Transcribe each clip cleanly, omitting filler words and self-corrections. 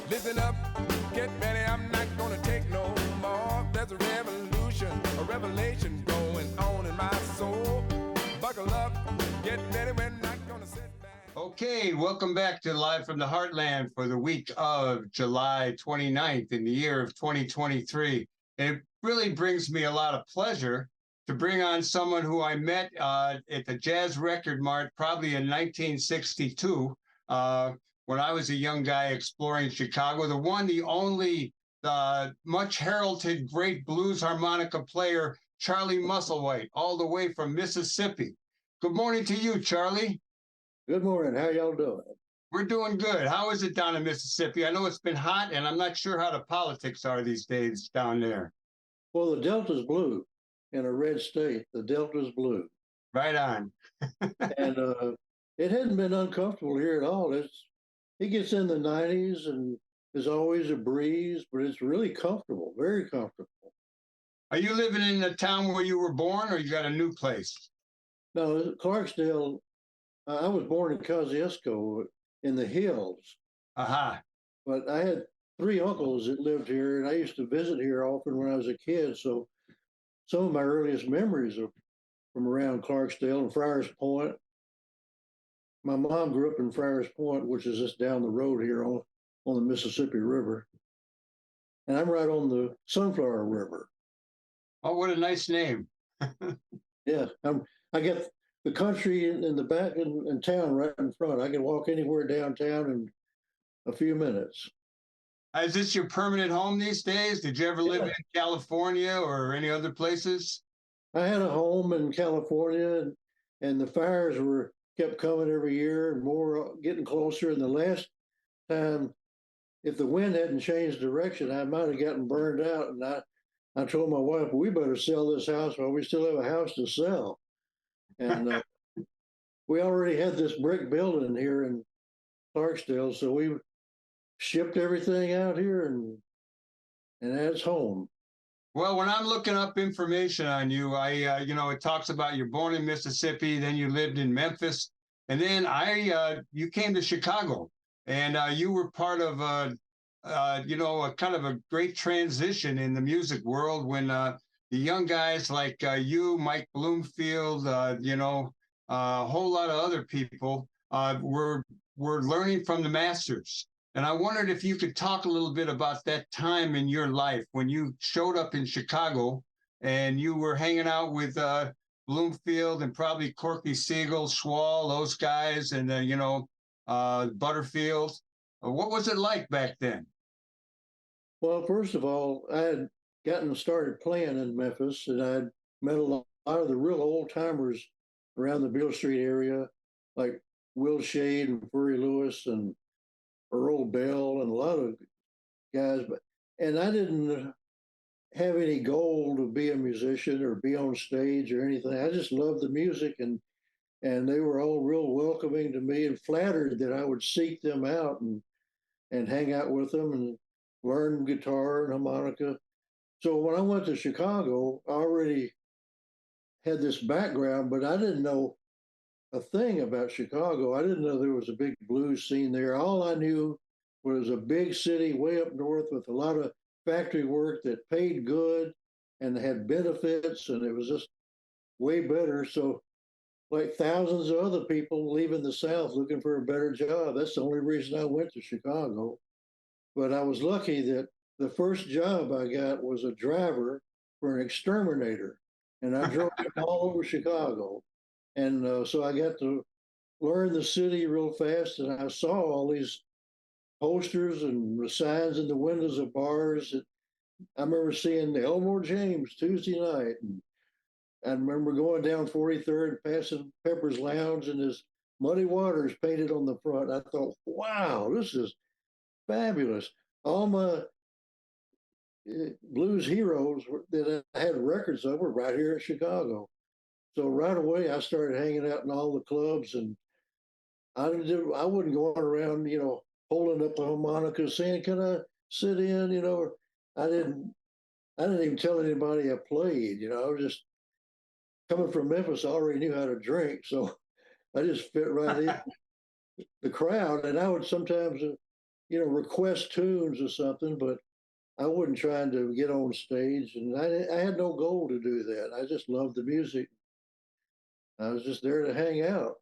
Listen up, get ready, I'm not gonna take no more. There's a revolution, a revelation going on in my soul. Buckle up, get ready, we're not gonna sit back. Okay, welcome back to Live from the Heartland for the week of July 29th in the year of 2023. And it really brings me a lot of pleasure to bring on someone who I met at the Jazz Record Mart probably in 1962 when I was a young guy exploring Chicago. The one, the only, much heralded great blues harmonica player, Charlie Musselwhite, all the way from Mississippi. Good morning to you, Charlie. Good morning. How y'all doing? We're doing good. How is it down in Mississippi? I know it's been hot, and I'm not sure how the politics are these days down there. Well, the Delta's blue. In a red state, the Delta's blue. Right on. And it hadn't been uncomfortable here at all. It gets in the 90s, and there's always a breeze, but it's really comfortable, very comfortable. Are you living in the town where you were born, or you got a new place? No, Clarksdale. I was born in Kosciuszko in the hills. Aha. But I had 3 uncles that lived here, and I used to visit here often when I was a kid. So some of my earliest memories are from around Clarksdale and Friars Point. My mom grew up in Friars Point, which is just down the road here on the Mississippi River. And I'm right on the Sunflower River. Oh, what a nice name. Yeah, I get the country in the back and town right in front. I can walk anywhere downtown in a few minutes. Is this your permanent home these days? Did you ever live in California or any other places? I had a home in California, and the fires kept coming every year and more, getting closer. And the last time, if the wind hadn't changed direction, I might have gotten burned out. And I told my wife, we better sell this house while we still have a house to sell. And we already had this brick building here in Clarksdale, so we shipped everything out here, and that's home. Well, when I'm looking up information on you, it talks about you're born in Mississippi, then you lived in Memphis, and then you came to Chicago, and you were part of a kind of a great transition in the music world when the young guys like you, Mike Bloomfield, a whole lot of other people were learning from the masters. And I wondered if you could talk a little bit about that time in your life when you showed up in Chicago and you were hanging out with Bloomfield and probably Corky Siegel, Schwall, those guys, and Butterfield. What was it like back then? Well, first of all, I had gotten started playing in Memphis, and I'd met a lot of the real old timers around the Beale Street area, like Will Shade and Furry Lewis and Earl Bell and a lot of guys. And I didn't have any goal to be a musician or be on stage or anything. I just loved the music, and they were all real welcoming to me and flattered that I would seek them out and hang out with them and learn guitar and harmonica. So when I went to Chicago, I already had this background, but I didn't know a thing about Chicago. I didn't know there was a big blues scene there. All I knew was a big city way up north with a lot of factory work that paid good and had benefits, and it was just way better. So like thousands of other people leaving the South looking for a better job, that's the only reason I went to Chicago. But I was lucky that the first job I got was a driver for an exterminator, and I drove all over Chicago. And so I got to learn the city real fast, and I saw all these posters and signs in the windows of bars. I remember seeing the Elmore James Tuesday night, and I remember going down 43rd, passing Pepper's Lounge, and there's Muddy Waters painted on the front. I thought, wow, this is fabulous. All my blues heroes that I had records of were right here in Chicago. So right away, I started hanging out in all the clubs, and I wouldn't go around, holding up a harmonica saying, "Can I sit in?" I didn't even tell anybody I played. I was just coming from Memphis. I already knew how to drink, so I just fit right in the crowd. And I would sometimes request tunes or something, but I wasn't trying to get on stage, and I had no goal to do that. I just loved the music. I was just there to hang out.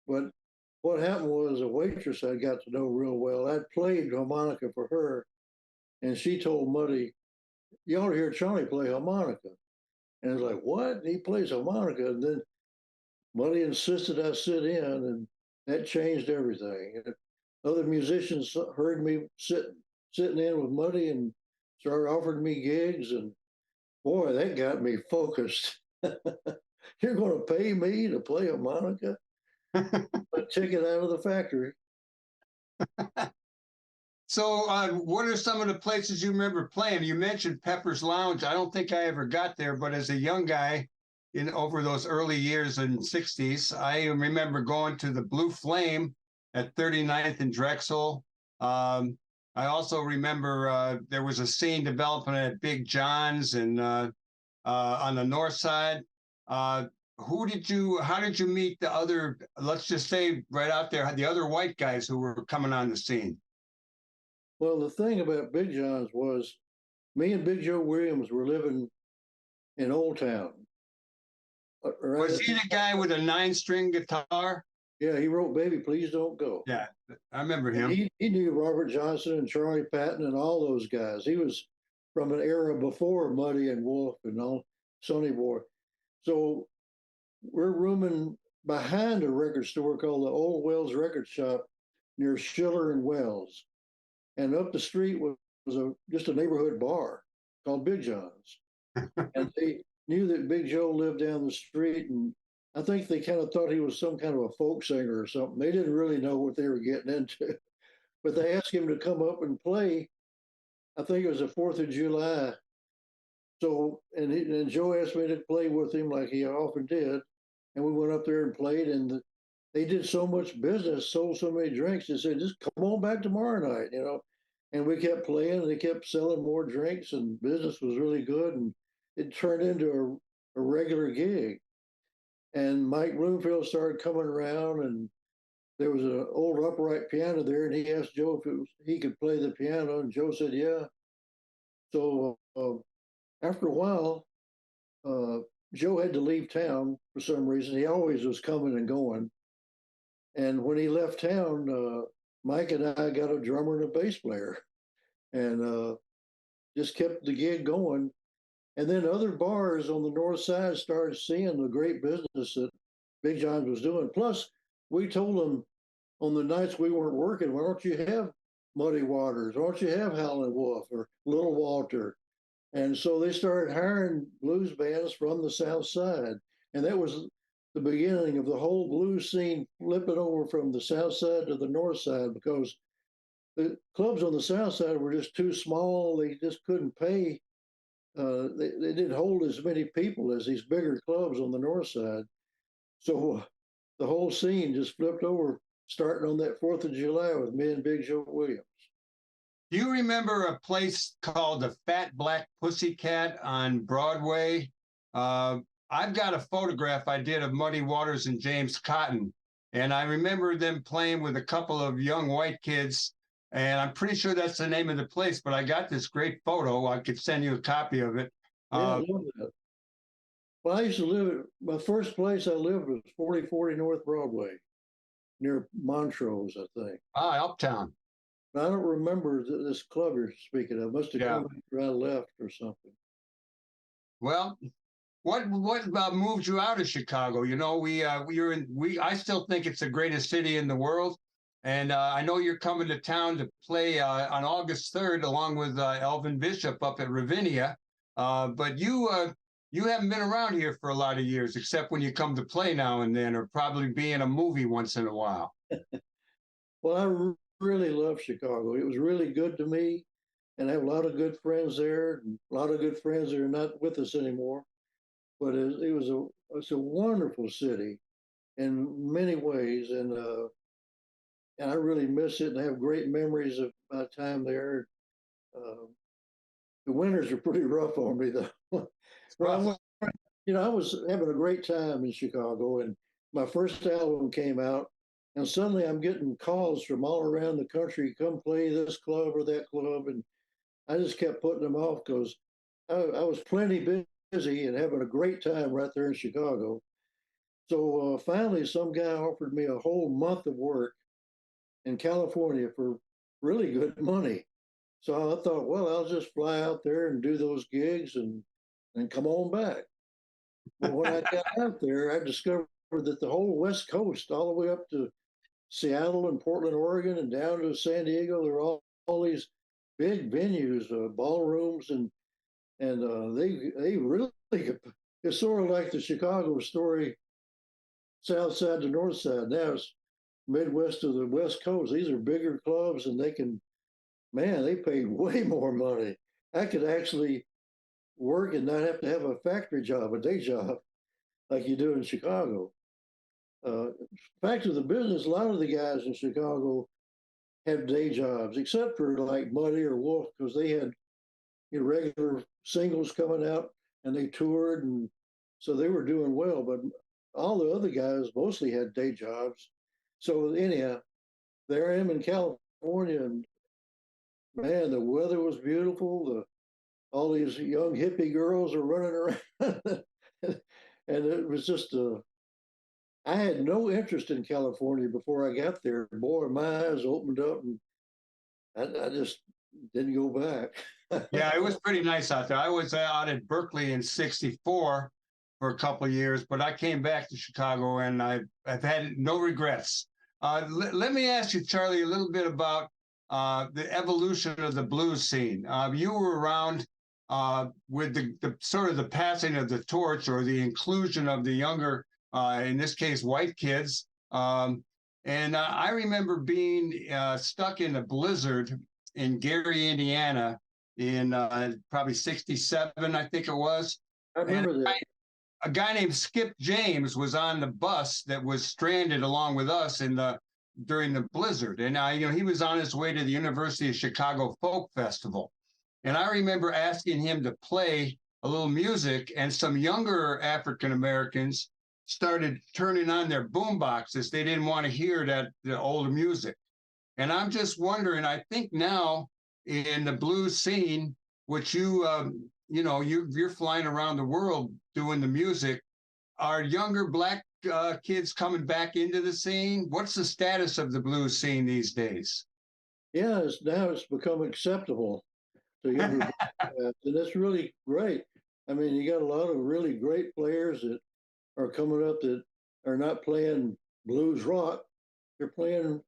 But what happened was a waitress I got to know real well. I'd played harmonica for her, and she told Muddy, "You ought to hear Charlie play harmonica." And I was like, "What? He plays harmonica?" And then Muddy insisted I sit in, and that changed everything. And other musicians heard me sitting in with Muddy and started offering me gigs, and boy, that got me focused. You're going to pay me to play harmonica? A ticket out of the factory. So, what are some of the places you remember playing? You mentioned Pepper's Lounge. I don't think I ever got there, but as a young guy in over those early years in the 60s, I remember going to the Blue Flame at 39th and Drexel. I also remember there was a scene developing at Big John's and on the north side. How did you meet the other, let's just say right out there, the other white guys who were coming on the scene? Well, the thing about Big John's was me and Big Joe Williams were living in Old Town. Right? Was he the guy with a 9-string guitar? Yeah, he wrote "Baby, Please Don't Go." Yeah, I remember him. He knew Robert Johnson and Charlie Patton and all those guys. He was from an era before Muddy and Wolf and all Sonny Boy. So we're rooming behind a record store called the Old Wells Record Shop near Schiller and Wells. And up the street was just a neighborhood bar called Big John's. And they knew that Big Joe lived down the street. And I think they kind of thought he was some kind of a folk singer or something. They didn't really know what they were getting into. But they asked him to come up and play. I think it was the 4th of July. So, and Joe asked me to play with him like he often did. And we went up there and played, and they did so much business, sold so many drinks. They said, "Just come on back tomorrow night," And we kept playing, and they kept selling more drinks, and business was really good. And it turned into a regular gig. And Mike Bloomfield started coming around, and there was an old upright piano there, and he asked Joe if he could play the piano, and Joe said, "Yeah." So after a while, Joe had to leave town for some reason. He always was coming and going. And when he left town, Mike and I got a drummer and a bass player, and just kept the gig going. And then other bars on the north side started seeing the great business that Big John's was doing. Plus, we told them on the nights we weren't working, "Why don't you have Muddy Waters? Why don't you have Howlin' Wolf or Little Walter?" And so they started hiring blues bands from the South Side. And that was the beginning of the whole blues scene flipping over from the South Side to the North Side, because the clubs on the South Side were just too small. They just couldn't pay. They didn't hold as many people as these bigger clubs on the North Side. So the whole scene just flipped over, starting on that 4th of July with me and Big Joe Williams. Do you remember a place called the Fat Black Pussycat on Broadway? I've got a photograph I did of Muddy Waters and James Cotton, and I remember them playing with a couple of young white kids, and I'm pretty sure that's the name of the place, but I got this great photo. I could send you a copy of it. Yeah, I love that. Well, I used to live, my first place I lived was 4040 North Broadway, near Montrose, I think. Uptown. I don't remember this club you're speaking of. Must have come after I left or something. Well, what moved you out of Chicago? I still think it's the greatest city in the world, and I know you're coming to town to play on August 3rd along with Elvin Bishop up at Ravinia. But you haven't been around here for a lot of years, except when you come to play now and then, or probably be in a movie once in a while. Well, I really love Chicago. It was really good to me, and I have a lot of good friends there, and a lot of good friends that are not with us anymore. But it's a wonderful city in many ways, and I really miss it and have great memories of my time there. The winters are pretty rough on me, though. Well, I was having a great time in Chicago, and my first album came out, And suddenly I'm getting calls from all around the country, come play this club or that club. And I just kept putting them off because I was plenty busy and having a great time right there in Chicago. So finally, some guy offered me a whole month of work in California for really good money. So I thought, well, I'll just fly out there and do those gigs and come on back. But when I got out there, I discovered that the whole West Coast, all the way up to Seattle and Portland, Oregon, and down to San Diego, there are all these big venues, ballrooms, and they really, it's sort of like the Chicago story, South Side to North Side. Now it's Midwest to the West Coast. These are bigger clubs, and they paid way more money. I could actually work and not have to have a factory job, a day job, like you do in Chicago. Fact of the business, a lot of the guys in Chicago had day jobs, except for like Muddy or Wolf, because they had regular singles coming out and they toured, and so they were doing well. But all the other guys mostly had day jobs. So anyhow, there I am in California, and man, the weather was beautiful. All these young hippie girls are running around, and it was just I had no interest in California before I got there. Boy, my eyes opened up, and I just didn't go back. Yeah, it was pretty nice out there. I was out at Berkeley in '64 for a couple of years, but I came back to Chicago, and I've had no regrets. Let me ask you, Charlie, a little bit about the evolution of the blues scene. You were around with the sort of the passing of the torch, or the inclusion of the younger, in this case, white kids. And I remember being stuck in a blizzard in Gary, Indiana, in probably '67, I think it was. I remember that. A guy named Skip James was on the bus that was stranded along with us during the blizzard, and he was on his way to the University of Chicago Folk Festival, and I remember asking him to play a little music, and some younger African Americans started turning on their boom boxes. They didn't want to hear the older music, and I'm just wondering. I think now in the blues scene, which you're flying around the world doing the music, are younger Black kids coming back into the scene? What's the status of the blues scene these days? Yeah, now it's become acceptable to younger and that's really great. I mean, you got a lot of really great players that are coming up that are not playing blues rock. They're playing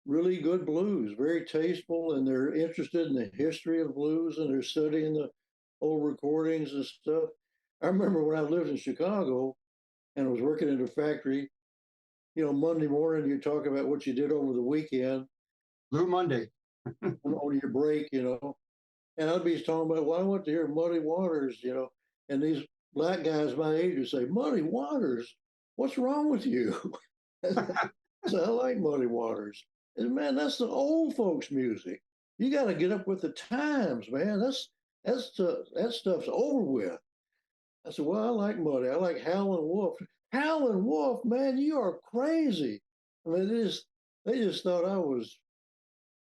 really good blues, very tasteful, and they're interested in the history of blues, and they're studying the old recordings and stuff. I remember when I lived in Chicago and was working in a factory, Monday morning you talk about what you did over the weekend. Blue Monday. On your break, and I'd be talking about, well, I went to hear Muddy Waters, and these Black guys my age would say, Muddy Waters, what's wrong with you? So I like Muddy Waters. And man, that's the old folks' music. You got to get up with the times, man. That stuff's over with. I said, well, I like Muddy. I like Howlin' Wolf. Howlin' Wolf, man, you are crazy. I mean, they just thought I was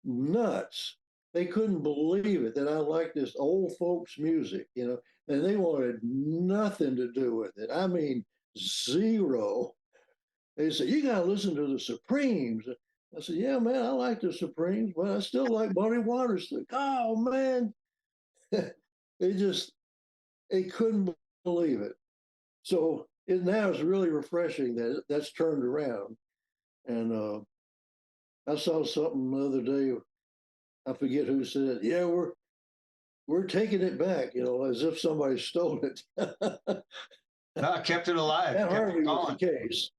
nuts. They couldn't believe it that I liked this old folks music, and they wanted nothing to do with it. I mean, zero. They said, you got to listen to the Supremes. I said, yeah, man, I like the Supremes, but I still like Muddy Waters. Oh, man. They couldn't believe it. So now it's really refreshing that that's turned around. And I saw something the other day. I forget who said it. Yeah, we're taking it back, as if somebody stole it. No, kept it alive. That kept hardly it was going. the case.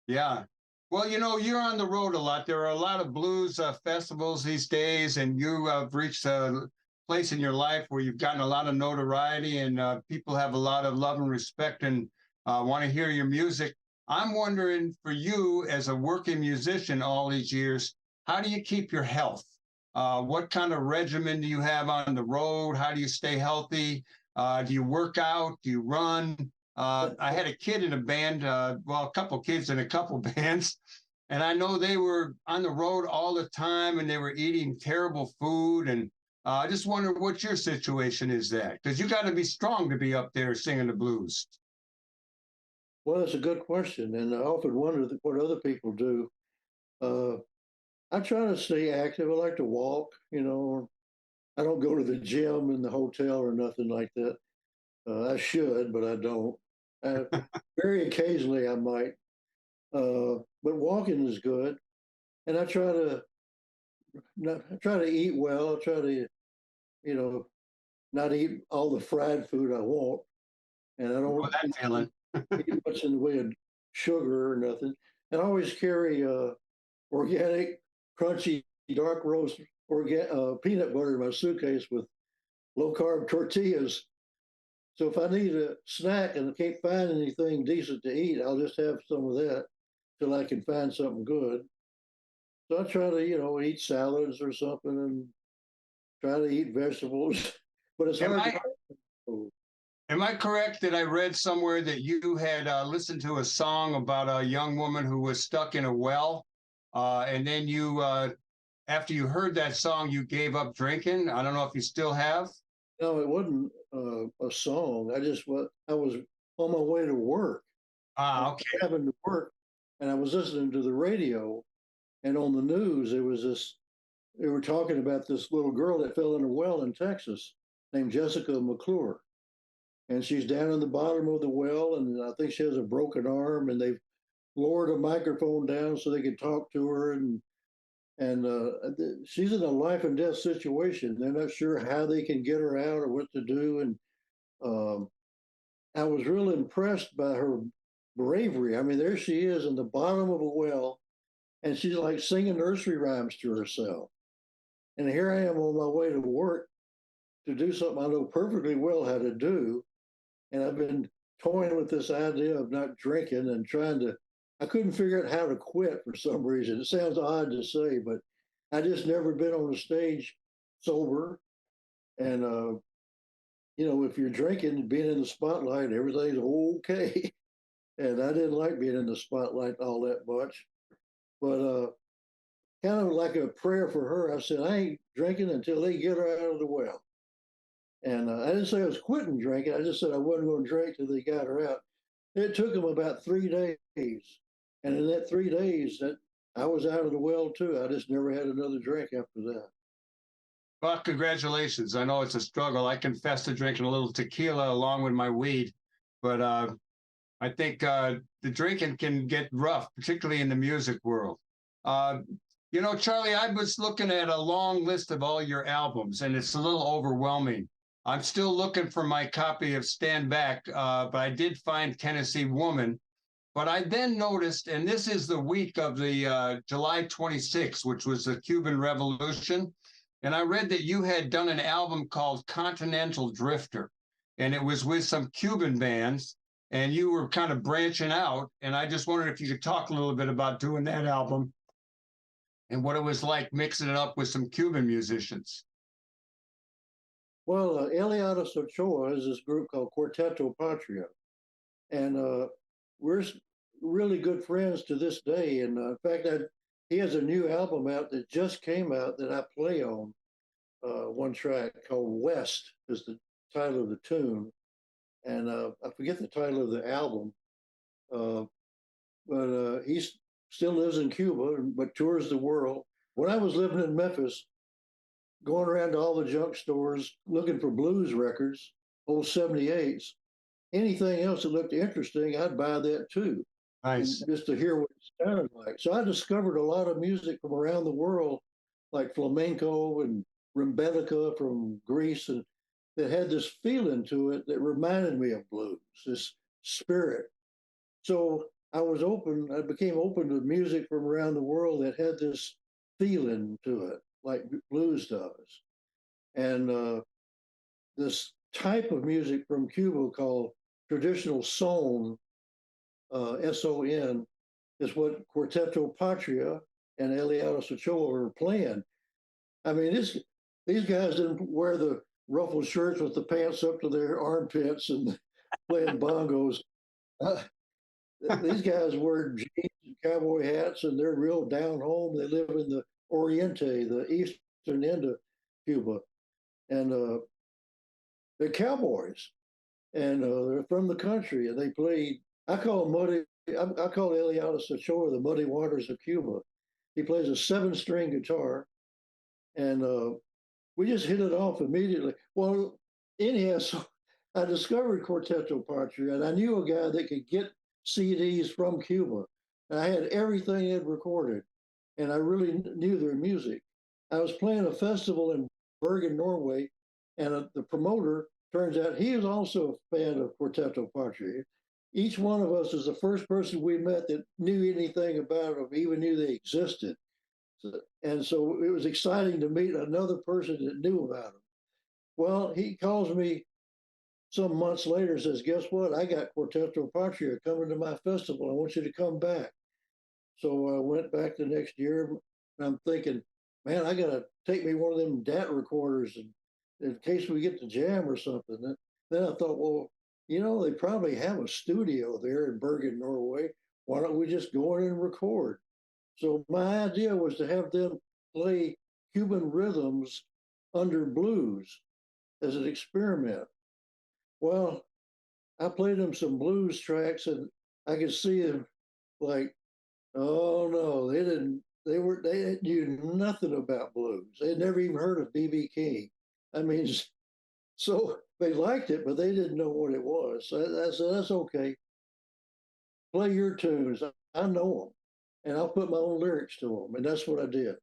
Yeah. Well, you're on the road a lot. There are a lot of blues festivals these days, and you have reached a place in your life where you've gotten a lot of notoriety, and people have a lot of love and respect and want to hear your music. I'm wondering, for you as a working musician all these years, how do you keep your health? What kind of regimen do you have on the road? How do you stay healthy? Do you work out? Do you run? I had a kid in a band, a couple kids in a couple bands, and I know they were on the road all the time, and they were eating terrible food. And I just wonder what your situation is there, because you got to be strong to be up there singing the blues. Well, that's a good question, and I often wonder what other people do. Uh, I try to stay active. I like to walk. I don't go to the gym in the hotel or nothing like that. I should, but I don't. Uh, Very occasionally, I might. But walking is good, and I try to eat well. I try to, you know, not eat all the fried food I want, and I Oh, don't that feeling. eat much in the way of sugar or nothing. And I always carry organic, crunchy, dark roast peanut butter in my suitcase with low carb tortillas. So if I need a snack and I can't find anything decent to eat, I'll just have some of that till I can find something good. So I try to, eat salads or something and try to eat vegetables. But it's Am hard I to. am I correct that I read somewhere that you had listened to a song about a young woman who was stuck in a well, and then after you heard that song, you gave up drinking? I don't know if you still have. No, it wasn't a song. I was on my way to work. I Ah, was okay. having to work, and I was listening to the radio, and on the news, they were talking about this little girl that fell in a well in Texas named Jessica McClure. And she's down in the bottom of the well, and I think she has a broken arm, and they've lowered a microphone down so they can talk to her. And she's in a life and death situation. They're not sure how they can get her out or what to do. And um, I was really impressed by her bravery. I mean, there she is in the bottom of a well, and she's like singing nursery rhymes to herself. And here I am on my way to work to do something I know perfectly well how to do. And I've been toying with this idea of not drinking and I couldn't figure out how to quit for some reason. It sounds odd to say, but I just never been on a stage sober. And, if you're drinking, being in the spotlight, everything's okay. And I didn't like being in the spotlight all that much. But kind of like a prayer for her, I said, I ain't drinking until they get her out of the well. And I didn't say I was quitting drinking. I just said I wasn't going to drink till they got her out. It took them about 3 days. And in that 3 days, that I was out of the well too. I just never had another drink after that. Well, congratulations. I know it's a struggle. I confess to drinking a little tequila along with my weed, but I think the drinking can get rough, particularly in the music world. Uh, Charlie, I was looking at a long list of all your albums, and it's a little overwhelming. I'm still looking for my copy of Stand Back, but I did find Tennessee Woman. But I then noticed, and this is the week of the July 26th, which was the Cuban Revolution. And I read that you had done an album called Continental Drifter, and it was with some Cuban bands, and you were kind of branching out. And I just wondered if you could talk a little bit about doing that album and what it was like mixing it up with some Cuban musicians. Well, Eliados Ochoa is this group called Quarteto Patria. And we're really good friends to this day. And in fact, he has a new album out that just came out that I play on one track called West is the title of the tune. And I forget the title of the album. But he still lives in Cuba, but tours the world. When I was living in Memphis, going around to all the junk stores looking for blues records, old 78s, anything else that looked interesting, I'd buy that too. Nice. Just to hear what it sounded like. So I discovered a lot of music from around the world, like flamenco and rimbetica from Greece, and that had this feeling to it that reminded me of blues, this spirit. So I became open to music from around the world that had this feeling to it, like blues does. And this type of music from Cuba called traditional son, S-O-N, is what Quarteto Patria and Eliados Ochoa were playing. I mean, these guys didn't wear the ruffled shirts with the pants up to their armpits and playing bongos. These guys wear jeans and cowboy hats, and they're real down home. They live in the Oriente, the eastern end of Cuba, and they're cowboys, and they're from the country, and they play. I call them muddy. I call Eliana Ochoa the muddy waters of Cuba. He plays a seven-string guitar, and we just hit it off immediately. Well, anyhow, so I discovered Quarteto Patria, and I knew a guy that could get CDs from Cuba. And I had everything they'd recorded, and I really knew their music. I was playing a festival in Bergen, Norway, and the promoter turns out he is also a fan of Quarteto Patria. Each one of us is the first person we met that knew anything about them, even knew they existed. And so it was exciting to meet another person that knew about them. Well, he calls me some months later and says, guess what? I got Quarteto Patria coming to my festival. I want you to come back. So I went back the next year, and I'm thinking, man, I got to take me one of them DAT recorders in case we get to jam or something. Then I thought, well, they probably have a studio there in Bergen, Norway. Why don't we just go in and record? So my idea was to have them play Cuban rhythms under blues as an experiment. Well, I played them some blues tracks, and I could see them like, oh no, they knew nothing about blues. They'd never even heard of B.B. King. I mean, so they liked it, but they didn't know what it was. So I said, that's okay. Play your tunes. I know them, and I'll put my own lyrics to them. And that's what I did.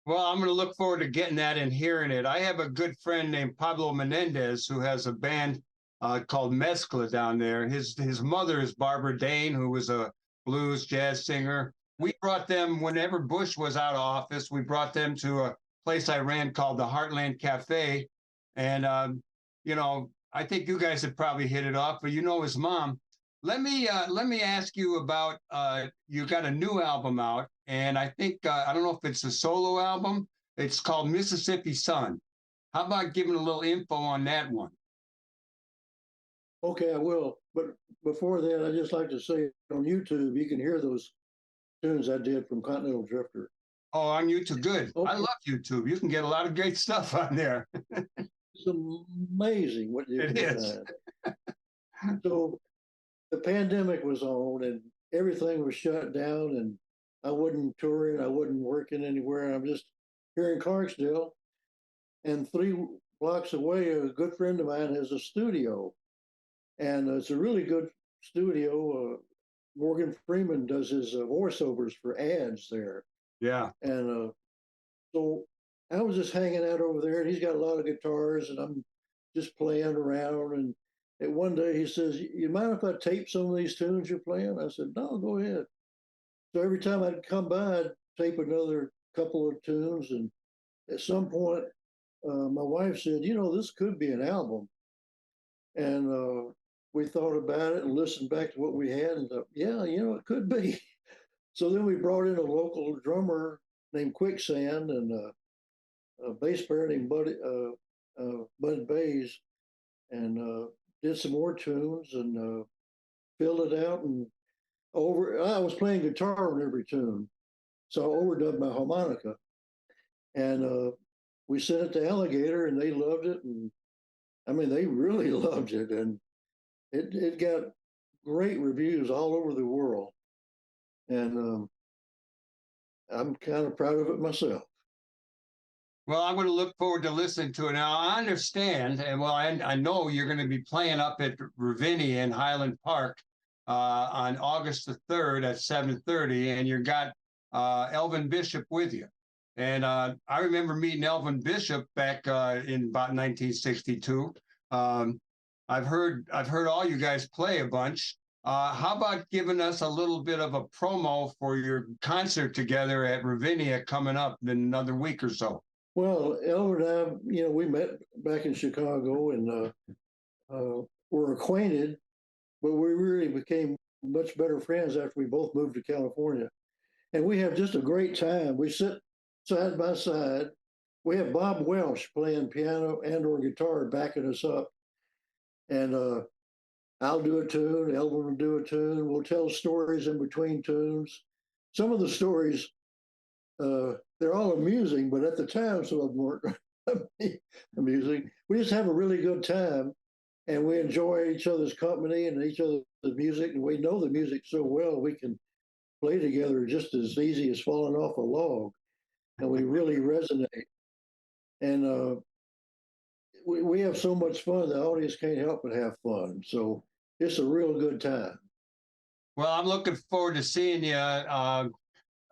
Well, I'm going to look forward to getting that and hearing it. I have a good friend named Pablo Menendez who has a band called Mezcla down there. His mother is Barbara Dane, who was a blues jazz singer. We brought them, whenever Bush was out of office, we brought them to a place I ran called the Heartland Cafe. And, I think you guys have probably hit it off, but his mom. Let me ask you about, you got a new album out, and I think, I don't know if it's a solo album. It's called Mississippi Sun. How about giving a little info on that one? Okay, I will. But before that, I'd just like to say on YouTube, you can hear those tunes I did from Continental Drifter. Oh, on YouTube, good. Okay. I love YouTube. You can get a lot of great stuff on there. It's amazing what you It can is. find. So the pandemic was on, and everything was shut down, and I wasn't touring, I wasn't working anywhere. I'm just here in Clarksdale, and 3 blocks away, a good friend of mine has a studio, and it's a really good studio. Morgan Freeman does his voiceovers for ads there. Yeah. And so I was just hanging out over there, and he's got a lot of guitars, and I'm just playing around. And one day he says, you mind if I tape some of these tunes you're playing? I said, no, go ahead. So every time I'd come by, I'd tape another couple of tunes. And at some point, my wife said, this could be an album. And we thought about it and listened back to what we had and thought, yeah, it could be. So then we brought in a local drummer named Quicksand and a bass player named Bud Bays, and did some more tunes and filled it out. And I was playing guitar on every tune, so I overdubbed my harmonica. And we sent it to Alligator, and they loved it. And I mean, they really loved it, and it got great reviews all over the world. And I'm kind of proud of it myself. Well, I'm going to look forward to listening to it. Now, I understand, and I know you're going to be playing up at Ravinia in Highland Park on August the 3rd at 7:30, and you got Elvin Bishop with you. And I remember meeting Elvin Bishop back in about 1962. I've heard all you guys play a bunch. How about giving us a little bit of a promo for your concert together at Ravinia coming up in another week or so? Well, Elvin and I, we met back in Chicago and were acquainted, but we really became much better friends after we both moved to California. And we have just a great time. We sit side by side. We have Bob Welsh playing piano and or guitar backing us up. And I'll do a tune, Elvin will do a tune. We'll tell stories in between tunes. Some of the stories, they're all amusing, but at the time, some of them weren't amusing. We just have a really good time, and we enjoy each other's company and each other's music, and we know the music so well we can play together just as easy as falling off a log, and we really resonate. And we have so much fun, the audience can't help but have fun. So it's a real good time. Well, I'm looking forward to seeing you on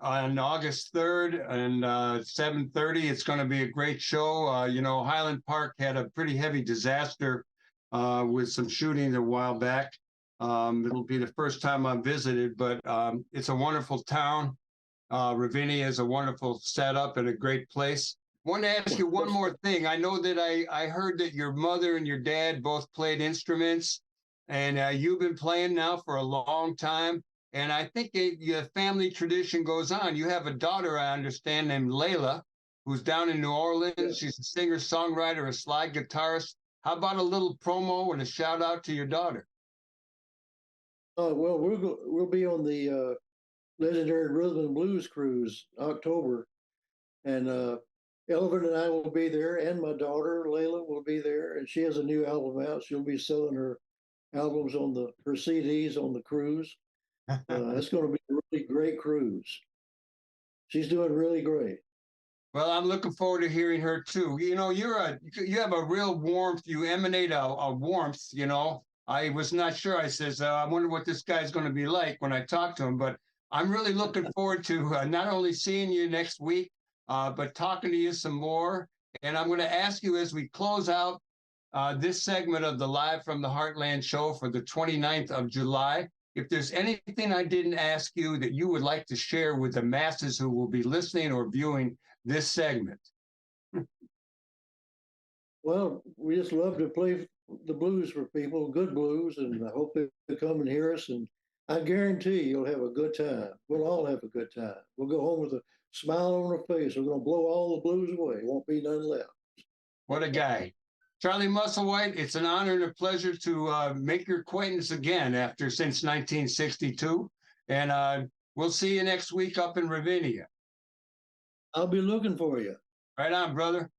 August 3rd and 7:30. It's going to be a great show. You know, Highland Park had a pretty heavy disaster with some shooting a while back. It'll be the first time I've visited, but it's a wonderful town. Ravinia is a wonderful setup and a great place. I want to ask you one more thing. I know that I heard that your mother and your dad both played instruments, and you've been playing now for a long time. And I think your family tradition goes on. You have a daughter, I understand, named Layla, who's down in New Orleans. Yeah. She's a singer, songwriter, a slide guitarist. How about a little promo and a shout out to your daughter? Well, we'll be on the legendary Rhythm and Blues cruise October, and Elvin and I will be there, and my daughter Layla will be there, and she has a new album out. She'll be selling her albums on her CDs on the cruise. It's going to be a really great cruise. She's doing really great. Well, I'm looking forward to hearing her too. You know, you have a real warmth. You emanate a warmth. You know, I was not sure. I says, I wonder what this guy's going to be like when I talk to him. But I'm really looking forward to not only seeing you next week, but talking to you some more. And I'm going to ask you as we close out this segment of the Live from the Heartland show for the 29th of July. If there's anything I didn't ask you that you would like to share with the masses who will be listening or viewing this segment. Well, we just love to play the blues for people, good blues, and I hope they come and hear us. And I guarantee you'll have a good time. We'll all have a good time. We'll go home with a smile on our face. We're going to blow all the blues away. Won't be none left. What a guy. Charlie Musselwhite, it's an honor and a pleasure to make your acquaintance again since 1962. And we'll see you next week up in Ravinia. I'll be looking for you. Right on, brother.